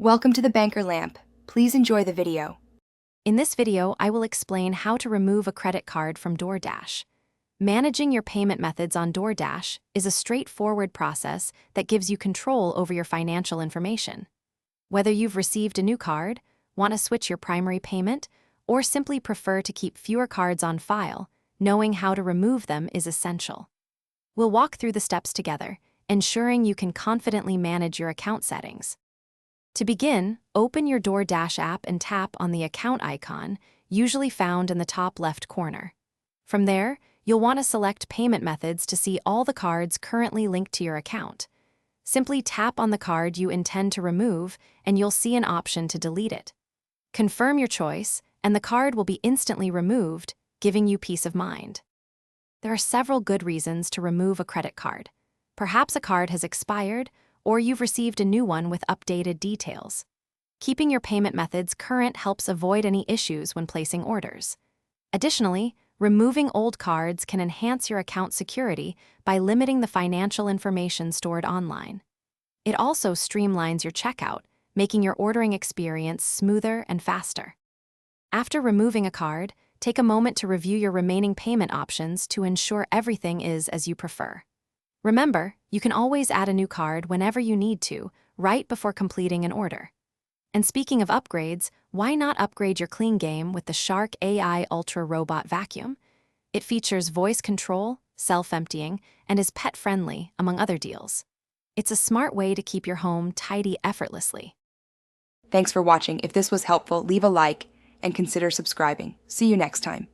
Welcome to the Banker Lamp. Please enjoy the video. In this video, I will explain how to remove a credit card from Doordash. Managing your payment methods on Doordash is a straightforward process that gives you control over your financial information. Whether you've received a new card, want to switch your primary payment, or simply prefer to keep fewer cards on file, knowing how to remove them is essential. We'll walk through the steps together, ensuring you can confidently manage your account settings. To begin, open your Doordash app and tap on the account icon, usually found in the top left corner. From there, you'll want to select payment methods to see all the cards currently linked to your account. Simply tap on the card you intend to remove, and you'll see an option to delete it. Confirm your choice, and the card will be instantly removed, giving you peace of mind. There are several good reasons to remove a credit card. Perhaps a card has expired, or you've received a new one with updated details. Keeping your payment methods current helps avoid any issues when placing orders. Additionally, removing old cards can enhance your account security by limiting the financial information stored online. It also streamlines your checkout, making your ordering experience smoother and faster. After removing a card, take a moment to review your remaining payment options to ensure everything is as you prefer. Remember, you can always add a new card whenever you need to, right before completing an order. And speaking of upgrades, why not upgrade your clean game with the Shark AI Ultra Robot Vacuum? It features voice control, self-emptying, and is pet-friendly, among other deals. It's a smart way to keep your home tidy effortlessly. Thanks for watching. If this was helpful, leave a like and consider subscribing. See you next time.